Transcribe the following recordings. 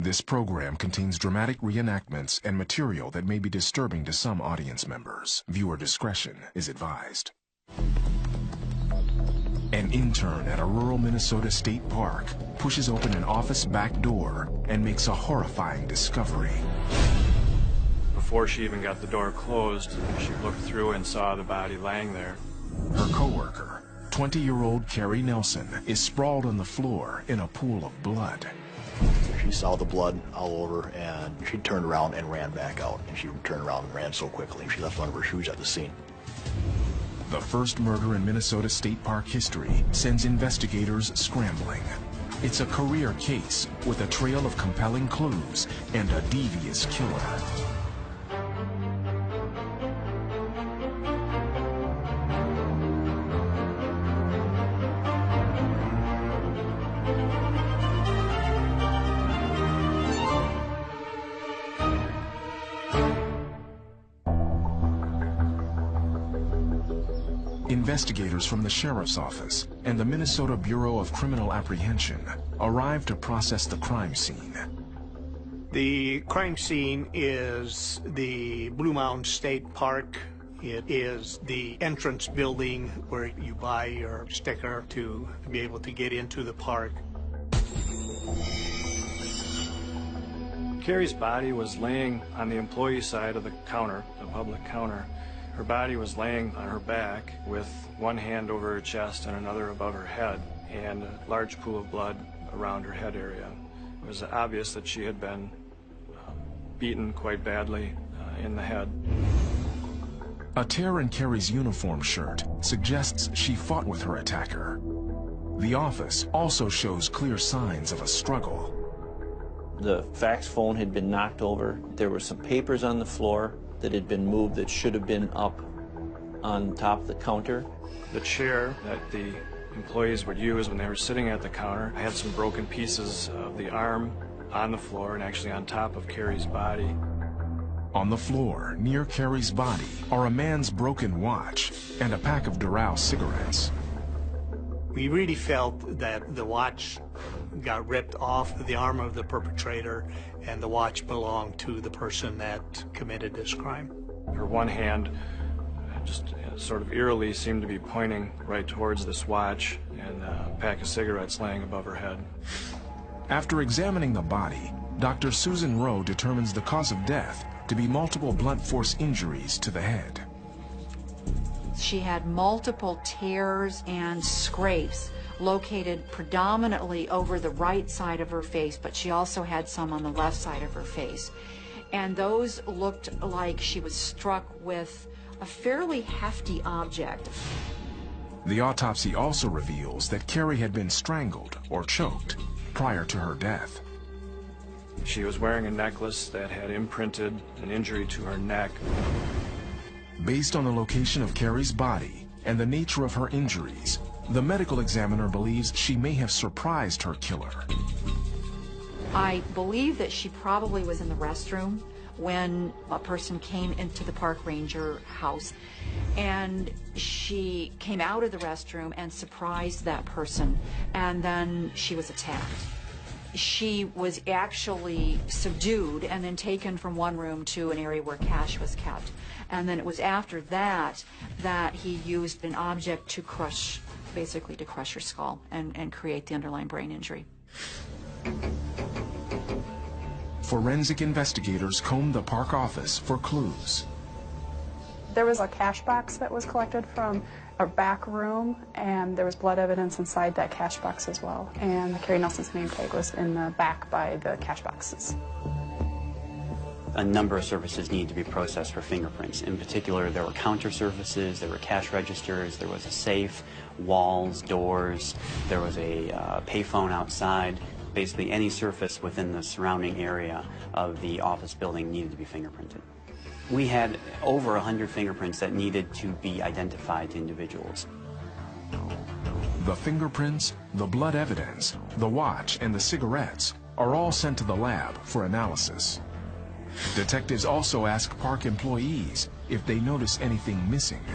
This program contains dramatic reenactments and material that may be disturbing to some audience members. Viewer discretion is advised. An intern at a rural Minnesota state park pushes open an office back door and makes a horrifying discovery. Before she even got the door closed, she looked through and saw the body laying there. Her coworker, 20-year-old Carrie Nelson, is sprawled on the floor in a pool of blood. She saw the blood all over, and she turned around and ran back out. And she turned around and ran so quickly, she left one of her shoes at the scene. The first murder in Minnesota State Park history sends investigators scrambling. It's a career case with a trail of compelling clues and a devious killer. Investigators from the Sheriff's Office and the Minnesota Bureau of Criminal Apprehension arrived to process the crime scene. The crime scene is the Blue Mountain State Park. It is the entrance building where you buy your sticker to be able to get into the park. Carrie's body was laying on the employee side of the counter, the public counter. Her body was laying on her back with one hand over her chest and another above her head, and a large pool of blood around her head area. It was obvious that she had been beaten quite badly in the head. A tear in Carrie's uniform shirt suggests she fought with her attacker. The office also shows clear signs of a struggle. The fax phone had been knocked over. There were some papers on the floor that had been moved that should have been up on top of the counter. The chair that the employees would use when they were sitting at the counter had some broken pieces of the arm on the floor and actually on top of Carrie's body. On the floor, near Carrie's body, are a man's broken watch and a pack of Doral cigarettes. We really felt that the watch got ripped off the arm of the perpetrator, and the watch belonged to the person that committed this crime. Her one hand just sort of eerily seemed to be pointing right towards this watch and a pack of cigarettes laying above her head. After examining the body, Dr. Susan Rowe determines the cause of death to be multiple blunt force injuries to the head. She had multiple tears and scrapes located predominantly over the right side of her face, but she also had some on the left side of her face. And those looked like she was struck with a fairly hefty object. The autopsy also reveals that Carrie had been strangled or choked prior to her death. She was wearing a necklace that had imprinted an injury to her neck. Based on the location of Carrie's body and the nature of her injuries, the medical examiner believes she may have surprised her killer. I believe that she probably was in the restroom when a person came into the park ranger house, and she came out of the restroom and surprised that person, and then she was attacked. She was actually subdued and then taken from one room to an area where cash was kept. And then it was after that that he used an object to crush, basically to crush her skull and create the underlying brain injury. Forensic investigators combed the park office for clues. There was a cash box that was collected from a back room, and there was blood evidence inside that cash box as well. And Carrie Nelson's name tag was in the back by the cash boxes. A number of surfaces needed to be processed for fingerprints. In particular, there were counter surfaces, there were cash registers, there was a safe, walls, doors, there was a payphone outside. Basically, any surface within the surrounding area of the office building needed to be fingerprinted. We had over 100 fingerprints that needed to be identified to individuals. The fingerprints, the blood evidence, the watch, and the cigarettes are all sent to the lab for analysis. Detectives also ask park employees if they notice anything missing.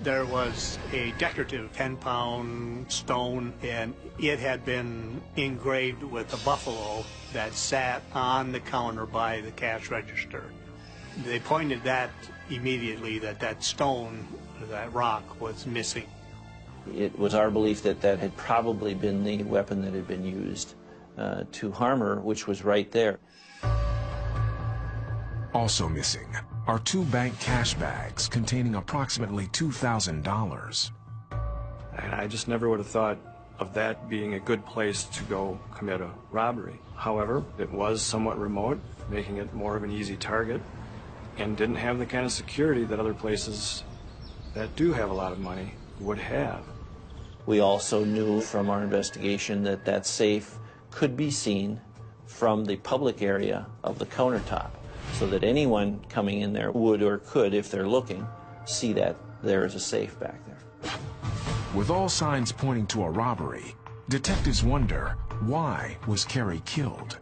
There was a decorative 10-pound stone, and it had been engraved with a buffalo that sat on the counter by the cash register. They pointed that immediately, that stone, that rock, was missing. It was our belief that that had probably been the weapon that had been used to harm her, which was right there. Also missing are 2 bank cash bags containing approximately $2,000. And I just never would have thought of that being a good place to go commit a robbery. However, it was somewhat remote, making it more of an easy target, and didn't have the kind of security that other places that do have a lot of money would have. We also knew from our investigation that that safe could be seen from the public area of the countertop, so that anyone coming in there would or could, if they're looking, see that there is a safe back there. With all signs pointing to a robbery, detectives wonder, why was Carrie killed?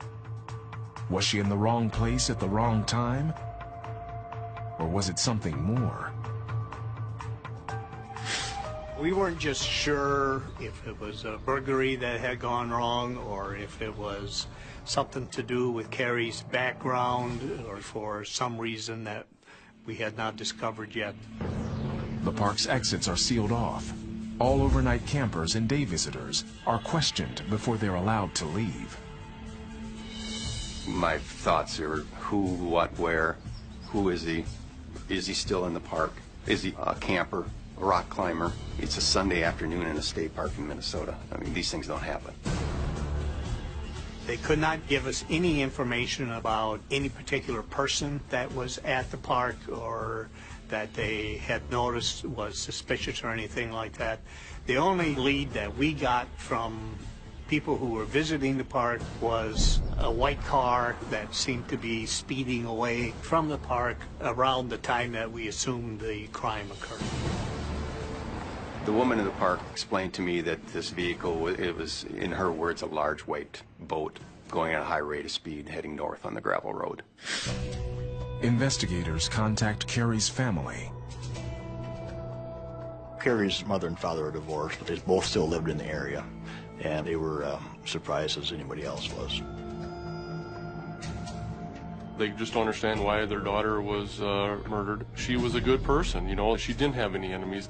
Was she in the wrong place at the wrong time? Or was it something more? We weren't just sure if it was a burglary that had gone wrong or if it was something to do with Carrie's background or for some reason that we had not discovered yet. The park's exits are sealed off. All overnight campers and day visitors are questioned before they're allowed to leave. My thoughts are who, what, where, who is he? Is he still in the park? Is he a camper, a rock climber? It's a Sunday afternoon in a state park in Minnesota. I mean, these things don't happen. They could not give us any information about any particular person that was at the park or that they had noticed was suspicious or anything like that. The only lead that we got from people who were visiting the park was a white car that seemed to be speeding away from the park around the time that we assumed the crime occurred. The woman in the park explained to me that this vehicle, it was, in her words, a large white boat going at a high rate of speed heading north on the gravel road. Investigators contact Carrie's family. Carrie's mother and father are divorced, but they both still lived in the area, and they were surprised as anybody else was. They just don't understand why their daughter was murdered. She was a good person, you know, she didn't have any enemies.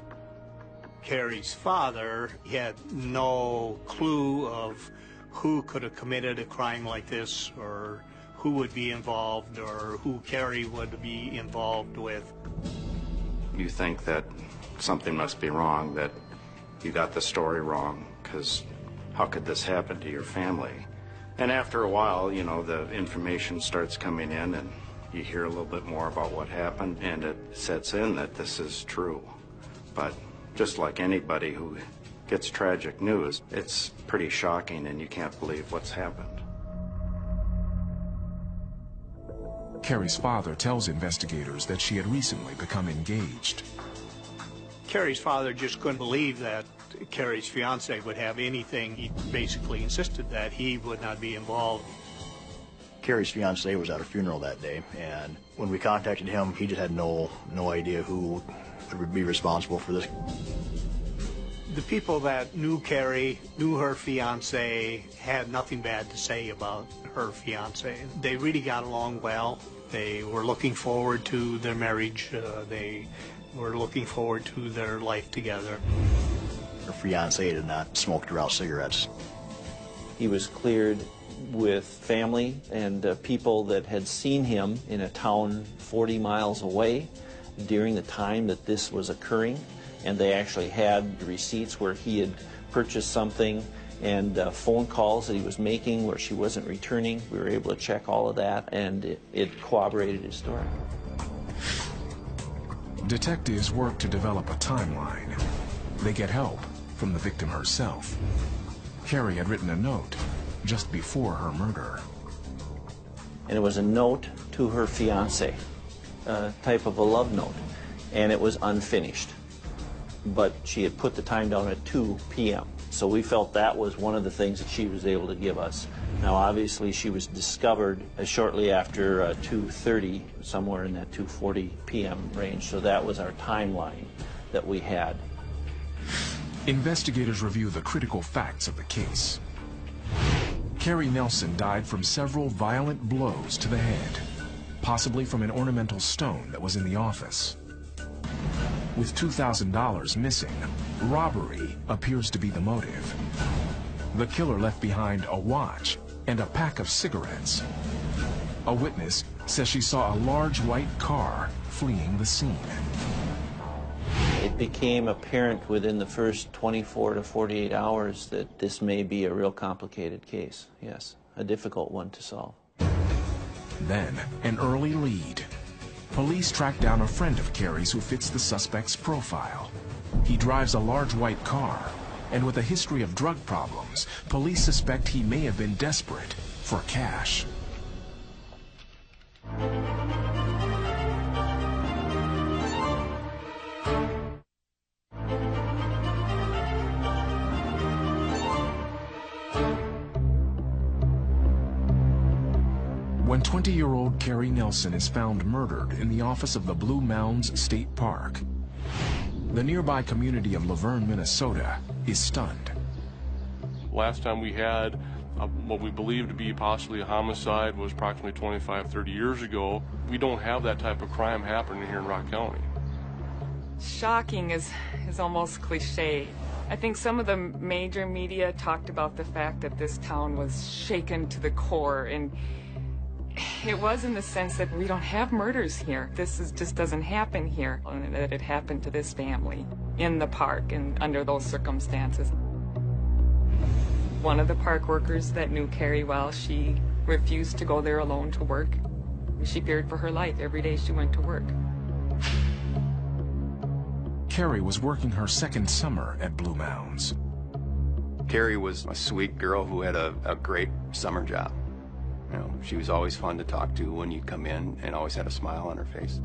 Carrie's father had no clue of who could have committed a crime like this or who would be involved or who Carrie would be involved with. You think that something must be wrong, that you got the story wrong, because how could this happen to your family? And after a while, you know, the information starts coming in and you hear a little bit more about what happened, and it sets in that this is true. But just like anybody who gets tragic news, it's pretty shocking and you can't believe what's happened. Carrie's father tells investigators that she had recently become engaged. Carrie's father just couldn't believe that Carrie's fiance would have anything. He basically insisted that he would not be involved. Carrie's fiance was at a funeral that day, and when we contacted him, he just had no idea who would be responsible for this. The people that knew Carrie, knew her fiance, had nothing bad to say about her fiance. They really got along well. They were looking forward to their marriage. They were looking forward to their life together. Her fiance did not smoke or out cigarettes. He was cleared with family and people that had seen him in a town 40 miles away during the time that this was occurring, and they actually had receipts where he had purchased something and phone calls that he was making where she wasn't returning. We were able to check all of that, and it corroborated his story. Detectives work to develop a timeline. They get help from the victim herself. Carrie had written a note just before her murder. And it was a note to her fiance, a type of a love note, and it was unfinished. But she had put the time down at 2 p.m. So we felt that was one of the things that she was able to give us. Now, obviously, she was discovered shortly after 2:30, somewhere in that 2:40 p.m. range, so that was our timeline. that we had. Investigators review the critical facts of the case. Carrie Nelson died from several violent blows to the head, possibly from an ornamental stone that was in the office. With $2,000 missing, robbery appears to be the motive. The killer left behind a watch and a pack of cigarettes. A witness says she saw a large white car fleeing the scene. It became apparent within the first 24 to 48 hours that this may be a real complicated case. Yes, a difficult one to solve. Then, an early lead. Police track down a friend of Carrie's who fits the suspect's profile. He drives a large white car, and with a history of drug problems, police suspect he may have been desperate for cash. When 20-year-old Carrie Nelson is found murdered in the office of the Blue Mounds State Park, the nearby community of Laverne, Minnesota is stunned. Last time we had what we believe to be possibly a homicide was approximately 25, 30 years ago. We don't have that type of crime happening here in Rock County. Shocking is almost cliche. I think some of the major media talked about the fact that this town was shaken to the core, and it was in the sense that we don't have murders here. Just doesn't happen here, and that it happened to this family in the park and under those circumstances. One of the park workers that knew Carrie well, she refused to go there alone to work. She feared for her life every day she went to work. Carrie was working her second summer at Blue Mounds. Carrie was a sweet girl who had a great summer job. You know, she was always fun to talk to when you come in and always had a smile on her face.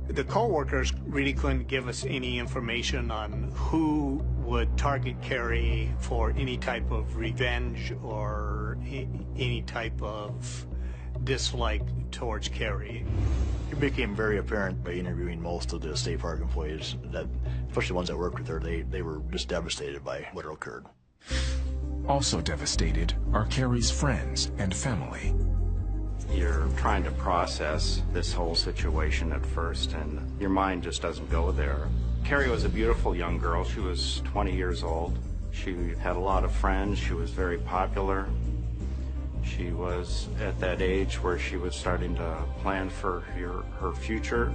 The co-workers really couldn't give us any information on who would target Carrie for any type of revenge or any type of dislike towards Carrie. It became very apparent by interviewing most of the state park employees that, especially the ones that worked with her, they were just devastated by what occurred. Also devastated are Carrie's friends and family. You're trying to process this whole situation at first, and your mind just doesn't go there. Carrie was a beautiful young girl. She was 20 years old. She had a lot of friends. She was very popular. She was at that age where she was starting to plan for her future.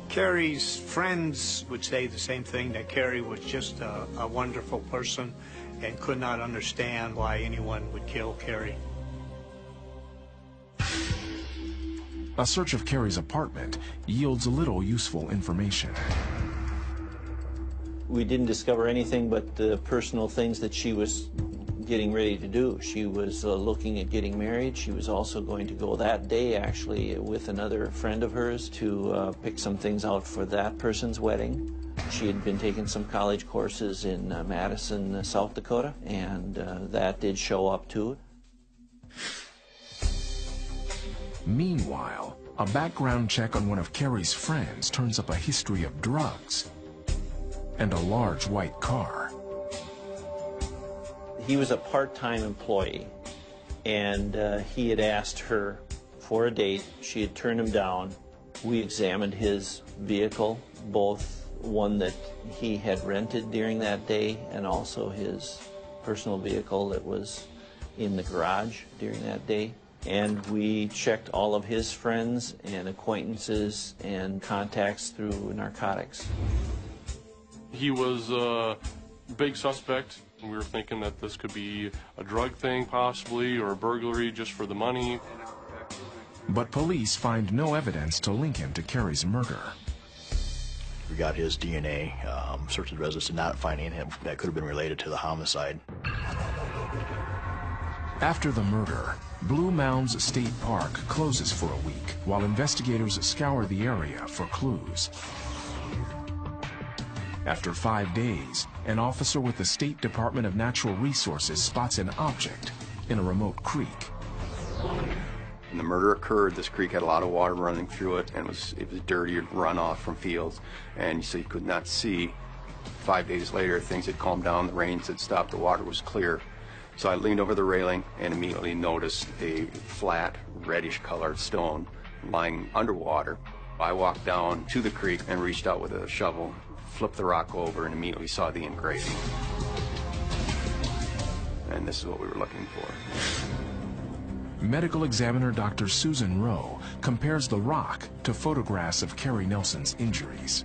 Carrie's friends would say the same thing, that Carrie was just a wonderful person and could not understand why anyone would kill Carrie. A search of Carrie's apartment yields little useful information. We didn't discover anything but the personal things that she was getting ready to do. She was looking at getting married. She was also going to go that day, actually, with another friend of hers to pick some things out for that person's wedding. She had been taking some college courses in Madison, South Dakota, and that did show up too. Meanwhile, a background check on one of Carrie's friends turns up a history of drugs and a large white car. He was a part-time employee, and he had asked her for a date. She had turned him down. We examined his vehicle, both one that he had rented during that day and also his personal vehicle that was in the garage during that day. And we checked all of his friends and acquaintances and contacts through narcotics. He was a big suspect. We were thinking that this could be a drug thing possibly, or a burglary just for the money. But police find no evidence to link him to Carrie's murder. We got his DNA, searched his residence, and not finding him that could have been related to the homicide. After the murder, Blue Mounds State Park closes for a week while investigators scour the area for clues. After 5 days, an officer with the State Department of Natural Resources spots an object in a remote creek. When the murder occurred, this creek had a lot of water running through it, and it was dirty runoff from fields, and so you could not see. 5 days later, things had calmed down, the rains had stopped, the water was clear. So I leaned over the railing and immediately noticed a flat, reddish-colored stone lying underwater. I walked down to the creek and reached out with a shovel, flipped the rock over, and immediately saw the engraving. And this is what we were looking for. Medical examiner Dr. Susan Rowe compares the rock to photographs of Carrie Nelson's injuries.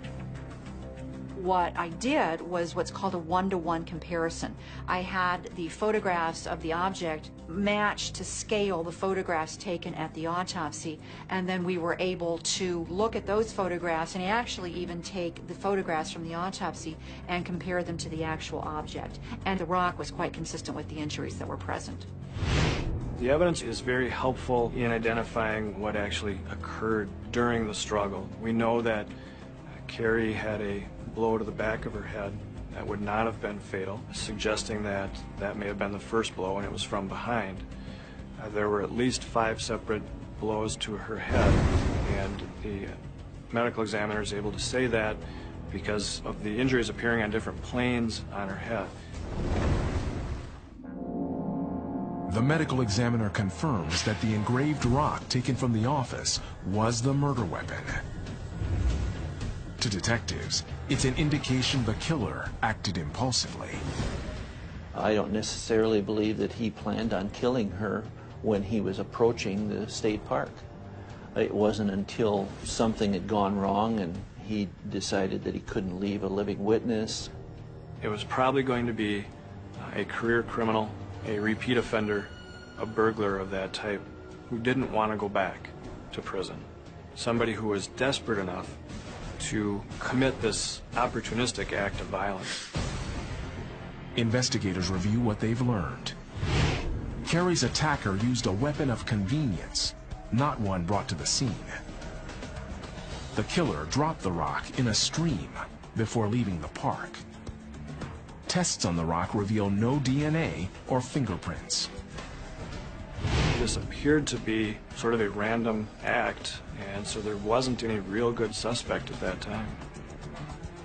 What I did was what's called a one-to-one comparison. I had the photographs of the object matched to scale the photographs taken at the autopsy, and then we were able to look at those photographs and actually even take the photographs from the autopsy and compare them to the actual object. And the rock was quite consistent with the injuries that were present. The evidence is very helpful in identifying what actually occurred during the struggle. We know that Carrie had a blow to the back of her head that would not have been fatal, suggesting that that may have been the first blow and it was from behind. There were at least 5 separate blows to her head, and the medical examiner is able to say that because of the injuries appearing on different planes on her head. The medical examiner confirms that the engraved rock taken from the office was the murder weapon. To detectives, it's an indication the killer acted impulsively. I don't necessarily believe that he planned on killing her when he was approaching the state park. It wasn't until something had gone wrong and he decided that he couldn't leave a living witness. It was probably going to be a career criminal, a repeat offender, a burglar of that type who didn't want to go back to prison. Somebody who was desperate enough to commit this opportunistic act of violence. Investigators review what they've learned. Carrie's attacker used a weapon of convenience, not one brought to the scene. The killer dropped the rock in a stream before leaving the park. Tests on the rock reveal no DNA or fingerprints. This appeared to be sort of a random act, and so there wasn't any real good suspect at that time.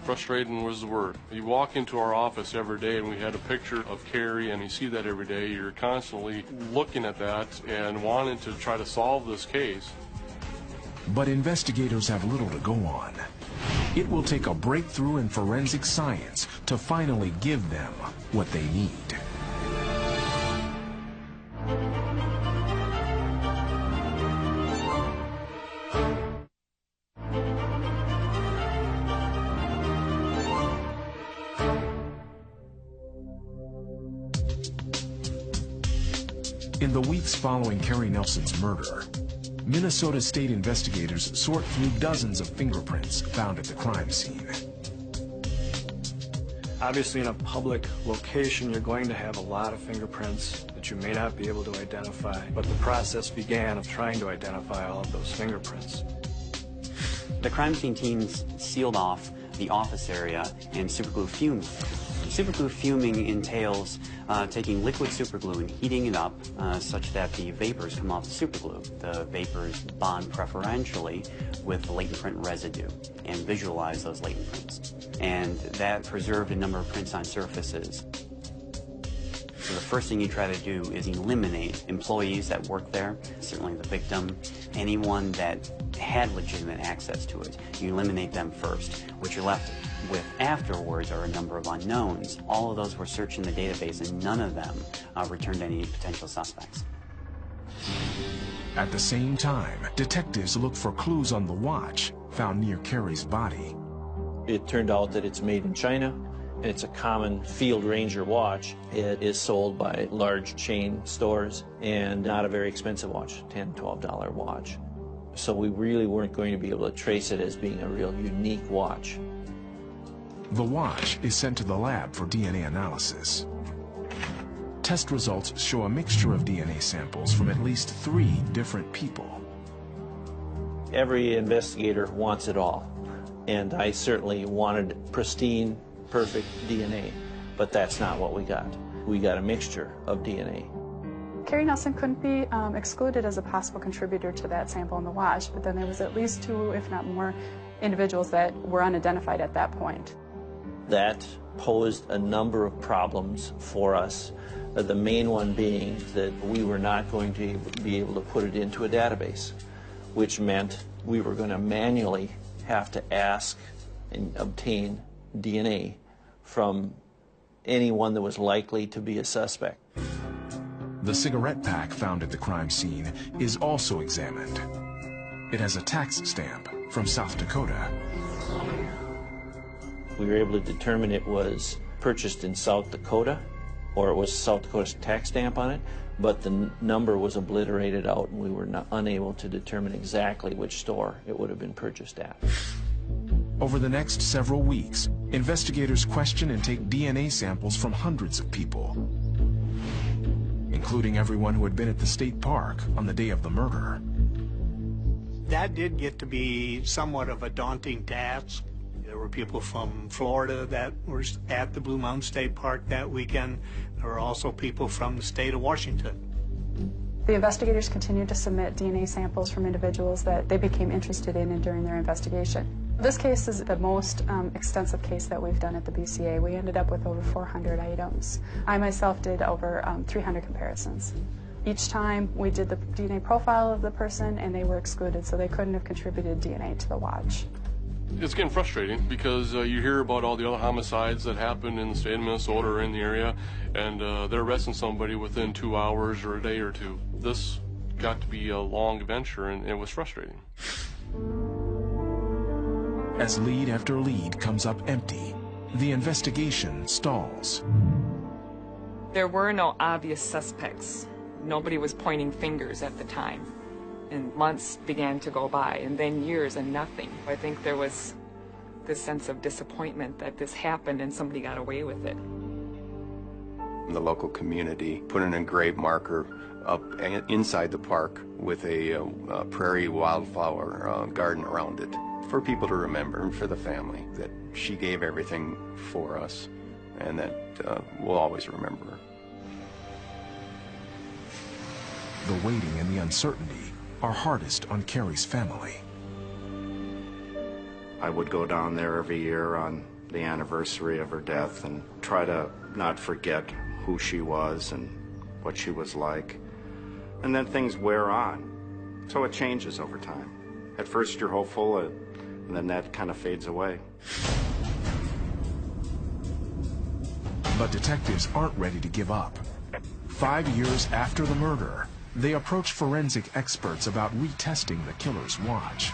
Frustrating was the word. You walk into our office every day and we had a picture of Carrie, and you see that every day. You're constantly looking at that and wanting to try to solve this case. But investigators have little to go on. It will take a breakthrough in forensic science to finally give them what they need. In the weeks following Carrie Nelson's murder, Minnesota state investigators sort through dozens of fingerprints found at the crime scene. Obviously, in a public location, you're going to have a lot of fingerprints that you may not be able to identify, but the process began of trying to identify all of those fingerprints. The crime scene teams sealed off the office area and superglue fumed. Superglue fuming entails taking liquid superglue and heating it up such that the vapors come off the superglue. The vapors bond preferentially with the latent print residue and visualize those latent prints. And that preserved a number of prints on surfaces. So the first thing you try to do is eliminate employees that work there, certainly the victim, anyone that had legitimate access to it. You eliminate them first. What you're left with afterwards are a number of unknowns. All of those were searched in the database, and none of them returned any potential suspects. At the same time, detectives look for clues on the watch found near Carrie's body. It turned out that it's made in China, and it's a common Field Ranger watch. It is sold by large chain stores and not a very expensive watch, $10, $12 watch. So we really weren't going to be able to trace it as being a real unique watch. The watch is sent to the lab for DNA analysis. Test results show a mixture of DNA samples from at least 3 different people. Every investigator wants it all, and I certainly wanted pristine, perfect DNA, but that's not what we got. We got a mixture of DNA. Carrie Nelson couldn't be excluded as a possible contributor to that sample in the watch, but then there was at least 2, if not more, individuals that were unidentified at that point. That posed a number of problems for us, the main one being that we were not going to be able to put it into a database, which meant we were going to manually have to ask and obtain DNA from anyone that was likely to be a suspect. The cigarette pack found at the crime scene is also examined. It has a tax stamp from South Dakota. We were able to determine it was purchased in South Dakota, or it was South Dakota's tax stamp on it, but the number was obliterated out and we were unable to determine exactly which store it would have been purchased at. Over the next several weeks, investigators question and take DNA samples from hundreds of people, including everyone who had been at the state park on the day of the murder. That did get to be somewhat of a daunting task. There were people from Florida that were at the Blue Mountain State Park that weekend. There were also people from the state of Washington. The investigators continued to submit DNA samples from individuals that they became interested in during their investigation. This case is the most extensive case that we've done at the BCA. We ended up with over 400 items. I myself did over 300 comparisons. Each time we did the DNA profile of the person and they were excluded, so they couldn't have contributed DNA to the watch. It's getting frustrating because you hear about all the other homicides that happen in the state of Minnesota or in the area, and they're arresting somebody within 2 hours or a day or two. This got to be a long adventure, and it was frustrating. As lead after lead comes up empty, the investigation stalls. There were no obvious suspects. Nobody was pointing fingers at the time. And months began to go by, and then years and nothing. I think there was this sense of disappointment that this happened and somebody got away with it. The local community put an engraved marker up inside the park with a prairie wildflower garden around it for people to remember and for the family that she gave everything for us and that we'll always remember her. The waiting and the uncertainty are hardest on Carrie's family. I would go down there every year on the anniversary of her death and try to not forget who she was and what she was like. And then things wear on, so it changes over time. At first you're hopeful, and then that kind of fades away. But detectives aren't ready to give up. 5 years after the murder, they approach forensic experts about retesting the killer's watch.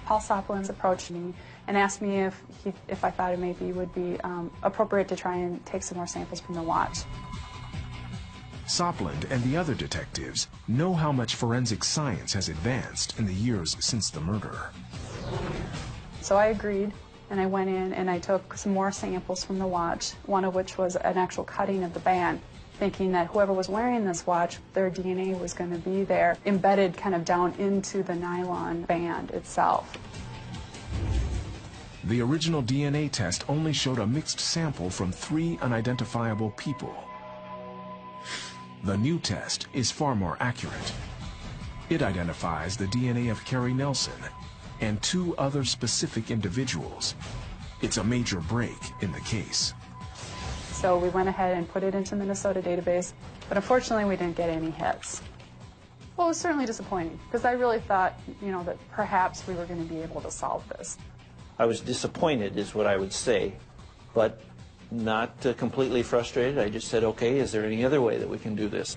Paul Soplins approached me and asked me if I thought it maybe would be appropriate to try and take some more samples from the watch. Soplin and the other detectives know how much forensic science has advanced in the years since the murder. So I agreed, and I went in and I took some more samples from the watch, one of which was an actual cutting of the band, thinking that whoever was wearing this watch, their DNA was going to be there, embedded kind of down into the nylon band itself. The original DNA test only showed a mixed sample from 3 unidentifiable people. The new test is far more accurate. It identifies the DNA of Carrie Nelson and 2 other specific individuals. It's a major break in the case. So we went ahead and put it into the Minnesota database, but unfortunately we didn't get any hits. Well, it was certainly disappointing, because I really thought, that perhaps we were going to be able to solve this. I was disappointed is what I would say, but not completely frustrated. I just said, okay, is there any other way that we can do this?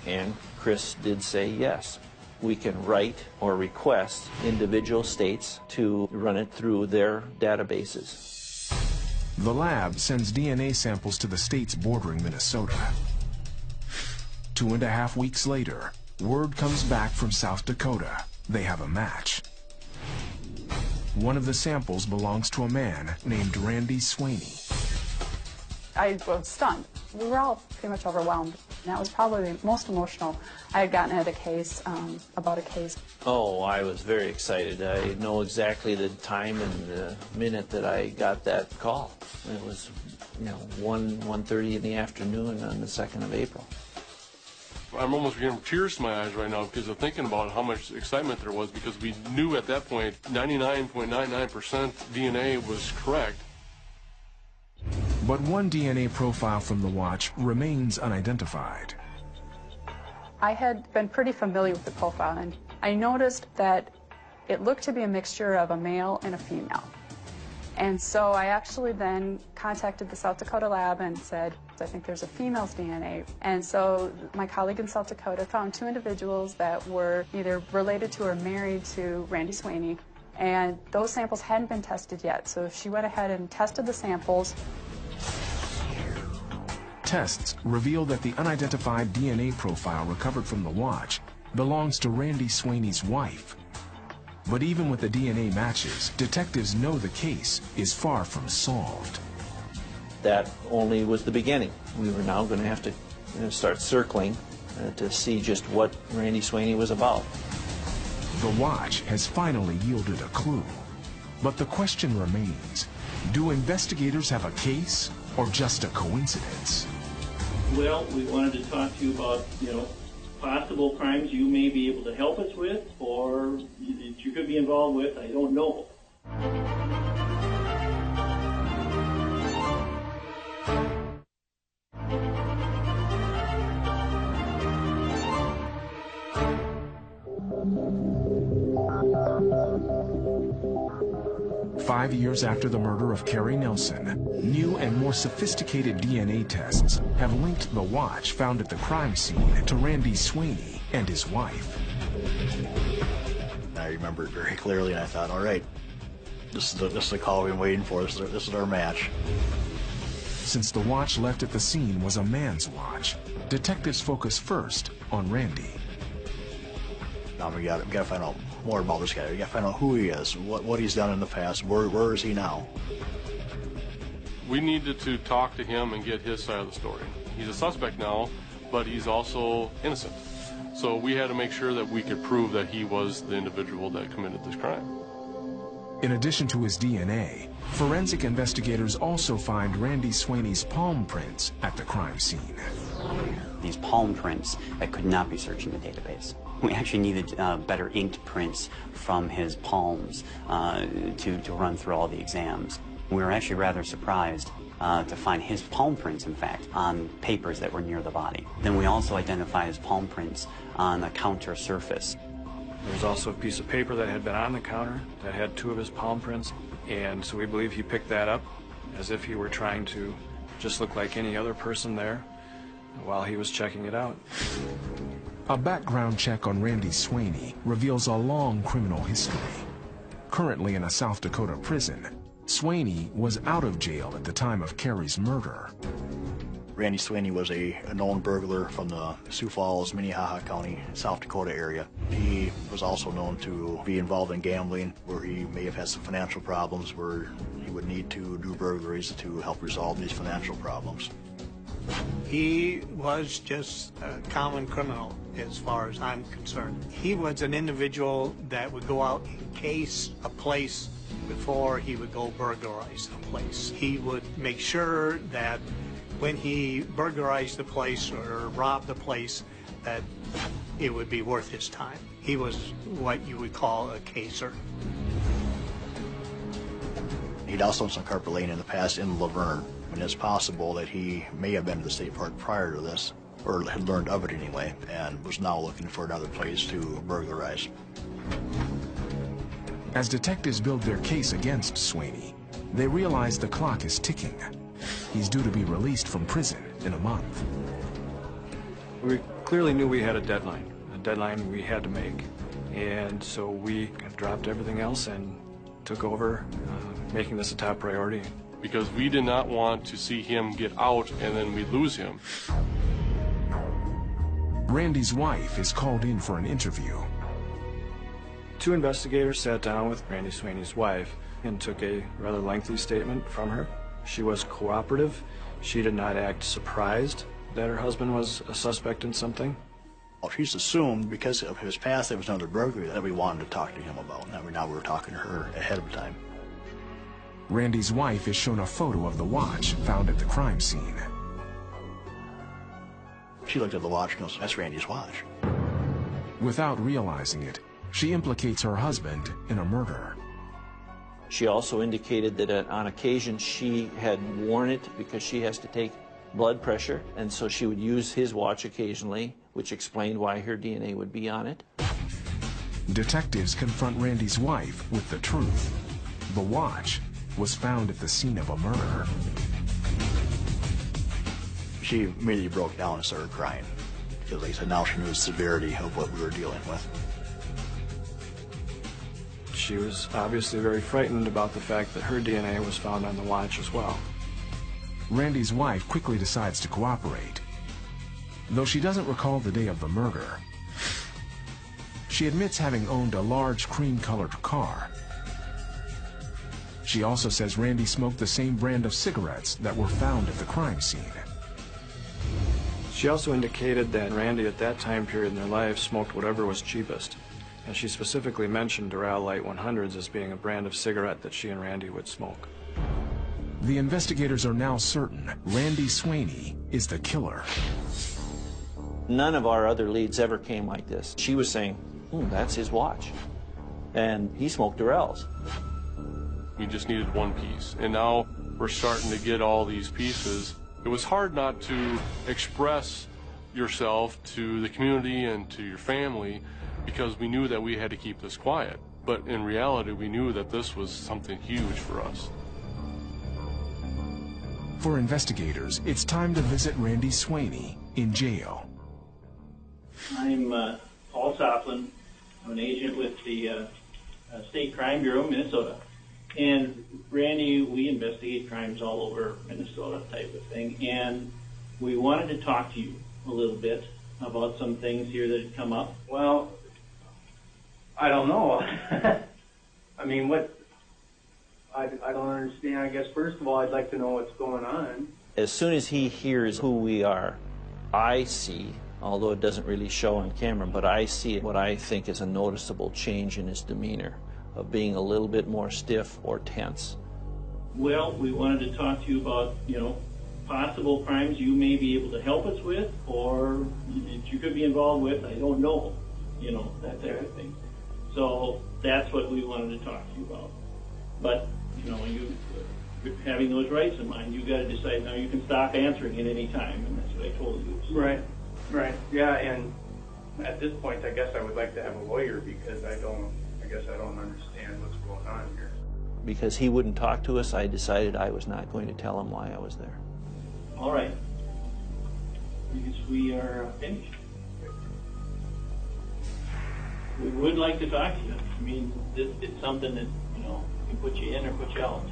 And Chris did say yes. We can write or request individual states to run it through their databases. The lab sends DNA samples to the states bordering Minnesota. 2.5 weeks later, word comes back from South Dakota. They have a match. One of the samples belongs to a man named Randy Swaney. I was stunned. We were all pretty much overwhelmed. And that was probably the most emotional I had gotten at a case, about a case. Oh, I was very excited. I know exactly the time and the minute that I got that call. It was, 1:30 in the afternoon on the 2nd of April. I'm almost getting tears to my eyes right now because of thinking about how much excitement there was, because we knew at that point 99.99% DNA was correct. But one DNA profile from the watch remains unidentified. I had been pretty familiar with the profile, and I noticed that it looked to be a mixture of a male and a female. And so I actually then contacted the South Dakota lab and said, I think there's a female's DNA. And so my colleague in South Dakota found 2 individuals that were either related to or married to Randy Sweeney, and those samples hadn't been tested yet. So she went ahead and tested the samples. Tests reveal that the unidentified DNA profile recovered from the watch belongs to Randy Sweeney's wife. But even with the DNA matches, detectives know the case is far from solved. That only was the beginning. We were now going to have to start circling to see just what Randy Sweeney was about. The watch has finally yielded a clue. But the question remains, do investigators have a case or just a coincidence? Well, we wanted to talk to you about, possible crimes you may be able to help us with, or that you could be involved with. I don't know. Five years after the murder of Carrie Nelson, new and more sophisticated DNA tests have linked the watch found at the crime scene to Randy Sweeney and his wife. I remember it very clearly, and I thought, all right, this is the call we've been waiting for. This is our match. Since the watch left at the scene was a man's watch, detectives focus first on Randy. Now we got to find out more about this guy. We got to find out who he is, what he's done in the past. Where is he now? We needed to talk to him and get his side of the story. He's a suspect now, but he's also innocent. So we had to make sure that we could prove that he was the individual that committed this crime. In addition to his DNA, forensic investigators also find Randy Sweeney's palm prints at the crime scene. These palm prints that could not be searched in the database. We actually needed better inked prints from his palms to run through all the exams. We were actually rather surprised to find his palm prints, in fact, on papers that were near the body. Then we also identified his palm prints on a counter surface. There was also a piece of paper that had been on the counter that had 2 of his palm prints, and so we believe he picked that up as if he were trying to just look like any other person there while he was checking it out. A background check on Randy Sweeney reveals a long criminal history. Currently in a South Dakota prison, Sweeney was out of jail at the time of Carrie's murder. Randy Sweeney was a known burglar from the Sioux Falls, Minnehaha County, South Dakota area. He was also known to be involved in gambling, where he may have had some financial problems, where he would need to do burglaries to help resolve these financial problems. He was just a common criminal as far as I'm concerned. He was an individual that would go out and case a place before he would go burglarize a place. He would make sure that when he burglarized the place or robbed the place, that it would be worth his time. He was what you would call a caser. He'd also done some carpet laying in the past in Laverne, and it's possible that he may have been to the state park prior to this, or had learned of it anyway, and was now looking for another place to burglarize. As detectives build their case against Sweeney, they realize the clock is ticking. He's due to be released from prison in a month. We clearly knew we had a deadline we had to make, and so we dropped everything else and took over making this a top priority. Because we did not want to see him get out and then we lose him. Randy's wife is called in for an interview. 2 investigators sat down with Randy Sweeney's wife and took a rather lengthy statement from her. She was cooperative. She did not act surprised that her husband was a suspect in something. Well, she's assumed because of his past there was another burglary that we wanted to talk to him about. Now we were talking to her ahead of time. Randy's wife is shown a photo of the watch found at the crime scene. She looked at the watch and goes, "That's Randy's watch." Without realizing it, she implicates her husband in a murder. She also indicated that on occasion she had worn it because she has to take blood pressure, and so she would use his watch occasionally, which explained why her DNA would be on it. Detectives confront Randy's wife with the truth. The watch was found at the scene of a murder. She immediately broke down and started crying because, like I said, now she knew the severity of what we were dealing with. She was obviously very frightened about the fact that her DNA was found on the watch as well. Randy's wife quickly decides to cooperate. Though she doesn't recall the day of the murder, she admits having owned a large cream-colored car. She also says Randy smoked the same brand of cigarettes that were found at the crime scene. She also indicated that Randy at that time period in their life smoked whatever was cheapest. And she specifically mentioned Doral Light 100s as being a brand of cigarette that she and Randy would smoke. The investigators are now certain Randy Swaney is the killer. None of our other leads ever came like this. She was saying, that's his watch. And he smoked Doral's. We just needed one piece. And now we're starting to get all these pieces. It was hard not to express yourself to the community and to your family because we knew that we had to keep this quiet. But in reality, we knew that this was something huge for us. For investigators, it's time to visit Randy Swaney in jail. I'm Paul Soplin. I'm an agent with the State Crime Bureau of Minnesota. And Randy, we investigate crimes all over Minnesota type of thing. And we wanted to talk to you a little bit about some things here that had come up. Well, I don't know. I mean, what? I don't understand. I guess, first of all, I'd like to know what's going on. As soon as he hears who we are, I see, although it doesn't really show on camera, but I see what I think is a noticeable change in his demeanor, of being a little bit more stiff or tense. Well, we wanted to talk to you about, possible crimes you may be able to help us with, or that you could be involved with. I don't know, that type of thing. So that's what we wanted to talk to you about. But, you having those rights in mind, you got to decide now. You can stop answering at any time, and that's what I told you. So. Right. Yeah, and at this point, I guess I would like to have a lawyer because I don't understand what's going on here. Because he wouldn't talk to us, I decided I was not going to tell him why I was there. All right. I guess we are finished. We would like to talk to you. I mean, it's something that, can put you in or put you out.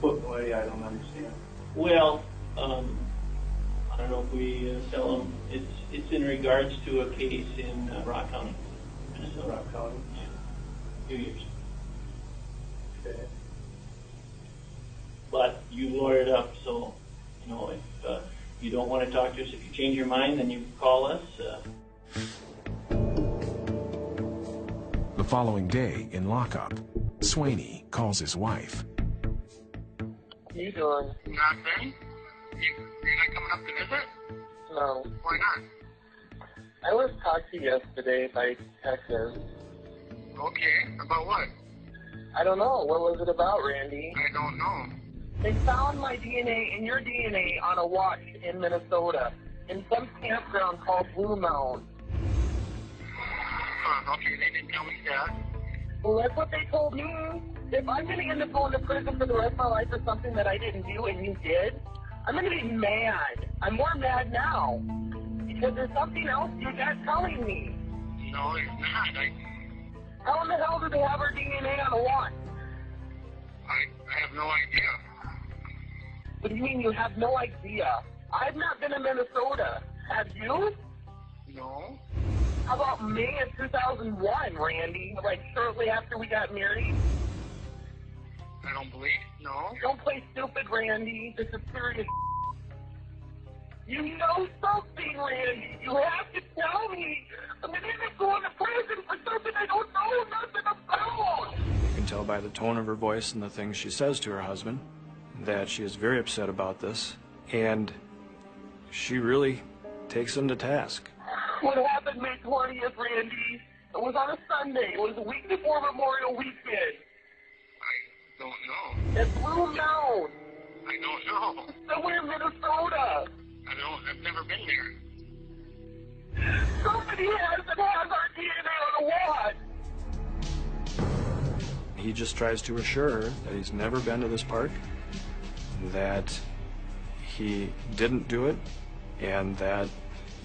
But why? I don't understand. Well, I don't know if we tell them. It's in regards to a case in Rock County, Minnesota. Rock County? Yeah. 2 years. Okay. But you lawyered up, so, if you don't want to talk to us, if you change your mind, then you can call us. The following day, in lockup, Swaney calls his wife. What are you doing? Nothing. You're not coming up to visit? No. Why not? I was talked to yesterday by detectives. Okay, about what? I don't know. What was it about, Randy? I don't know. They found my DNA and your DNA on a watch in Minnesota in some campground called Blue Mound. Okay, they didn't tell me that. Well, that's what they told me. If I'm going to end up going to prison for the rest of my life for something that I didn't do and you did, I'm going to be mad. I'm more mad now. Because there's something else you're not telling me. No, it's not. How in the hell do they have our DNA on a watch? I have no idea. What do you mean you have no idea? I've not been in Minnesota. Have you? No. How about May of 2001, Randy? Like shortly after we got married? I don't believe. No. Don't play stupid, Randy. This is serious. You know something, Randy. You have to tell me. I'm going to end up going to prison for something I don't know nothing about. You can tell by the tone of her voice and the things she says to her husband that she is very upset about this. And she really takes him to task. What happened May 20th, Randy? It was on a Sunday. It was a week before Memorial Weekend. I don't know. At Blue Mound. I don't know. Somewhere in Minnesota. I've never been there. Somebody has our DNA on the watch. He just tries to assure her that he's never been to this park, that he didn't do it, and that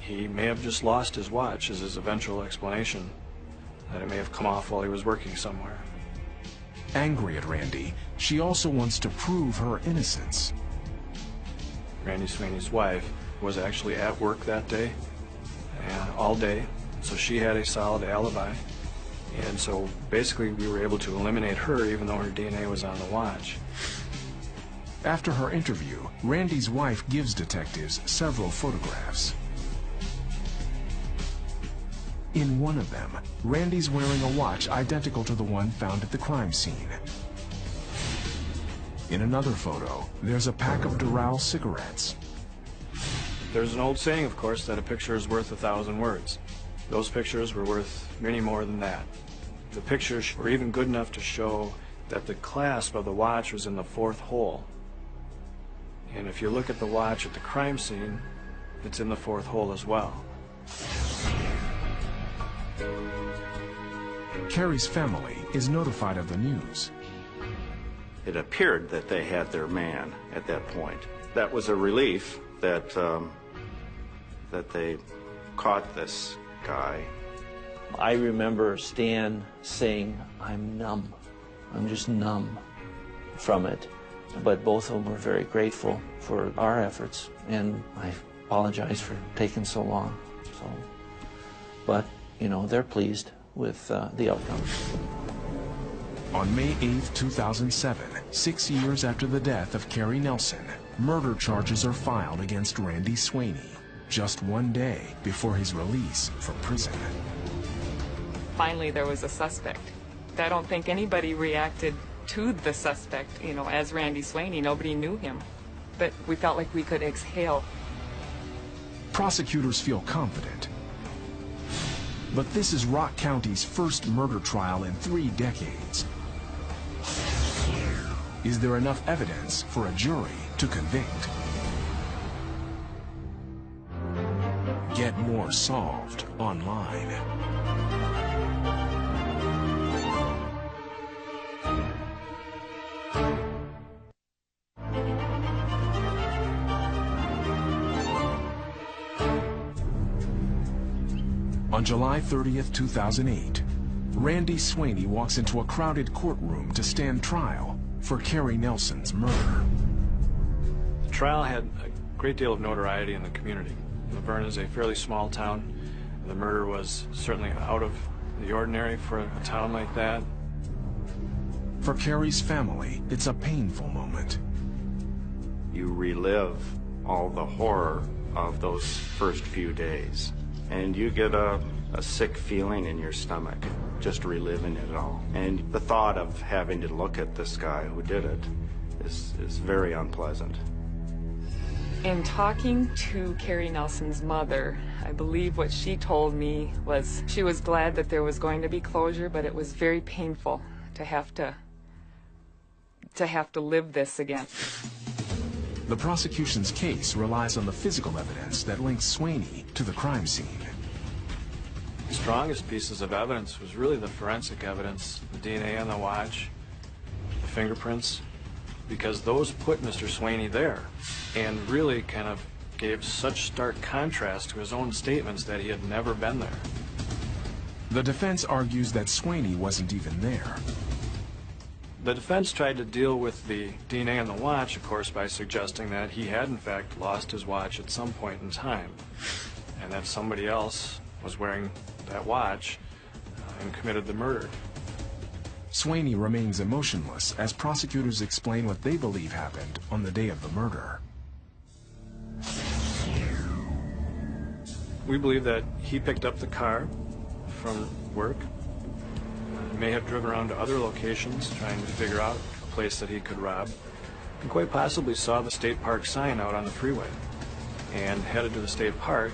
he may have just lost his watch is his eventual explanation, that it may have come off while he was working somewhere. Angry at Randy, she also wants to prove her innocence. Randy Sweeney's wife was actually at work that day, and all day, so she had a solid alibi. And so basically we were able to eliminate her even though her DNA was on the watch. After her interview, Randy's wife gives detectives several photographs. In one of them, Randy's wearing a watch identical to the one found at the crime scene. In another photo, there's a pack of Doral cigarettes. There's an old saying, of course, that a picture is worth 1,000 words. Those pictures were worth many more than that. The pictures were even good enough to show that the clasp of the watch was in the fourth hole. And if you look at the watch at the crime scene, it's in the fourth hole as well. Carrie's family is notified of the news. It appeared that they had their man at that point. That was a relief that that they caught this guy. I remember Stan saying, "I'm numb. I'm just numb from it." But both of them were very grateful for our efforts, and I apologize for taking so long. But, you know, they're pleased with the outcome. On May 8, 2007, 6 years after the death of Carrie Nelson, murder charges are filed against Randy Sweeney, just one day before his release from prison. Finally, there was a suspect. I don't think anybody reacted to the suspect, you know, as Randy Sweeney. Nobody knew him, but we felt like we could exhale. Prosecutors feel confident. But this is Rock County's first murder trial in 3 decades. Is there enough evidence for a jury to convict? Get more solved online. On July 30th, 2008, Randy Sweeney walks into a crowded courtroom to stand trial for Carrie Nelson's murder. The trial had a great deal of notoriety in the community. Laverne is a fairly small town. The murder was certainly out of the ordinary for a town like that. For Carrie's family, it's a painful moment. You relive all the horror of those first few days, and you get a sick feeling in your stomach just reliving it all. And the thought of having to look at this guy who did it is very unpleasant. In talking to Carrie Nelson's mother, I believe what she told me was she was glad that there was going to be closure, but it was very painful to have to live this again. The prosecution's case relies on the physical evidence that links Sweeney to the crime scene. The strongest pieces of evidence was really the forensic evidence, the DNA on the watch, the fingerprints, because those put Mr. Sweeney there and really kind of gave such stark contrast to his own statements that he had never been there. The defense argues that Sweeney wasn't even there. The defense tried to deal with the DNA on the watch, of course, by suggesting that he had in fact lost his watch at some point in time, and that somebody else was wearing that watch and committed the murder. Sweeney remains emotionless as prosecutors explain what they believe happened on the day of the murder. We believe that he picked up the car from work. He may have driven around to other locations trying to figure out a place that he could rob, and quite possibly saw the state park sign out on the freeway and headed to the state park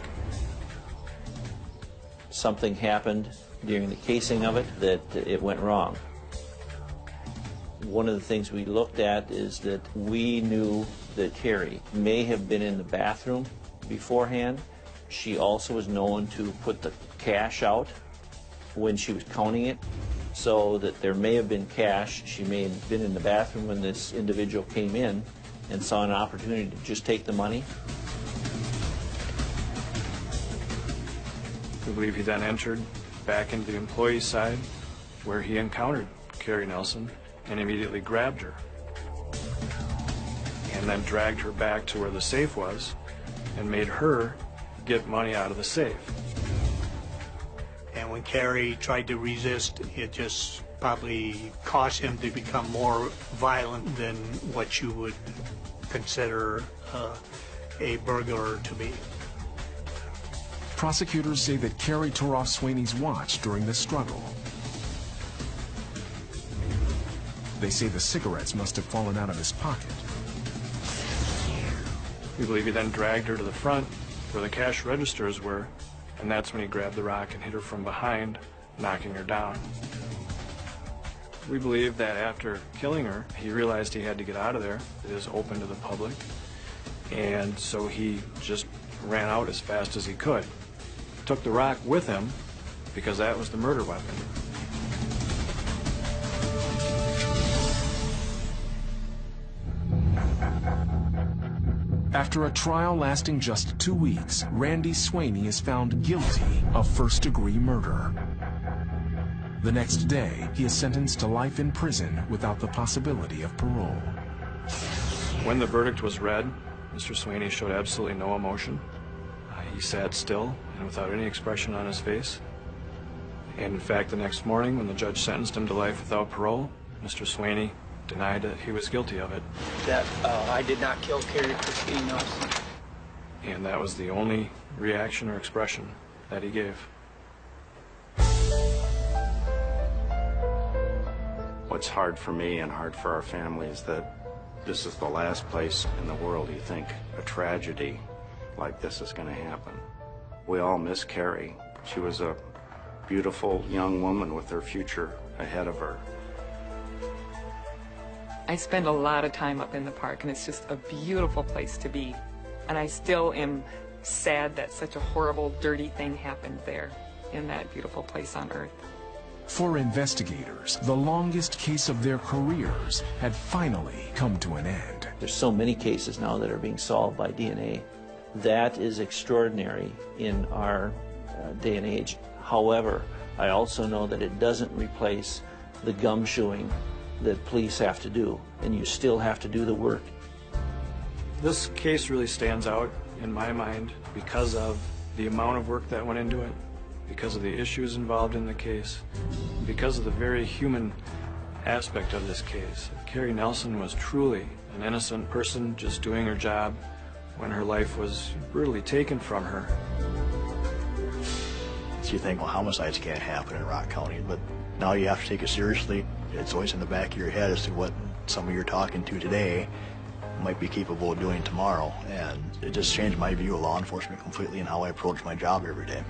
something happened during the casing of it that it went wrong. One of the things we looked at is that we knew that Carrie may have been in the bathroom beforehand. She also was known to put the cash out when she was counting it, so that there may have been cash. She may have been in the bathroom when this individual came in and saw an opportunity to just take the money. We believe he then entered back into the employee side, where he encountered Carrie Nelson and immediately grabbed her, and then dragged her back to where the safe was and made her get money out of the safe. And when Carrie tried to resist, it just probably caused him to become more violent than what you would consider a burglar to be. Prosecutors say that Carrie tore off Swaney's watch during the struggle. They say the cigarettes must have fallen out of his pocket. We believe he then dragged her to the front where the cash registers were, and that's when he grabbed the rock and hit her from behind, knocking her down. We believe that after killing her, he realized he had to get out of there. It is open to the public, and so he just ran out as fast as he could. Took the rock with him because that was the murder weapon. After a trial lasting just 2 weeks, Randy Swaney is found guilty of first-degree murder. The next day, he is sentenced to life in prison without the possibility of parole. When the verdict was read, Mr. Swaney showed absolutely no emotion. He sat still and without any expression on his face. And in fact, the next morning, when the judge sentenced him to life without parole, Mr. Swaney denied that he was guilty of it. That I did not kill Carrie Christine Nelson. And that was the only reaction or expression that he gave. What's hard for me and hard for our family is that this is the last place in the world you think a tragedy like this is going to happen. We all miss Carrie. She was a beautiful young woman with her future ahead of her. I spend a lot of time up in the park, and it's just a beautiful place to be. And I still am sad that such a horrible, dirty thing happened there, in that beautiful place on Earth. For investigators, the longest case of their careers had finally come to an end. There's so many cases now that are being solved by DNA. That is extraordinary in our day and age. However, I also know that it doesn't replace the gumshoeing that police have to do, and you still have to do the work. This case really stands out in my mind because of the amount of work that went into it, because of the issues involved in the case, because of the very human aspect of this case. Carrie Nelson was truly an innocent person just doing her job when her life was brutally taken from her. So you think, well, homicides can't happen in Rock County, but now you have to take it seriously. It's always in the back of your head as to what somebody you're talking to today might be capable of doing tomorrow, and it just changed my view of law enforcement completely and how I approach my job every day.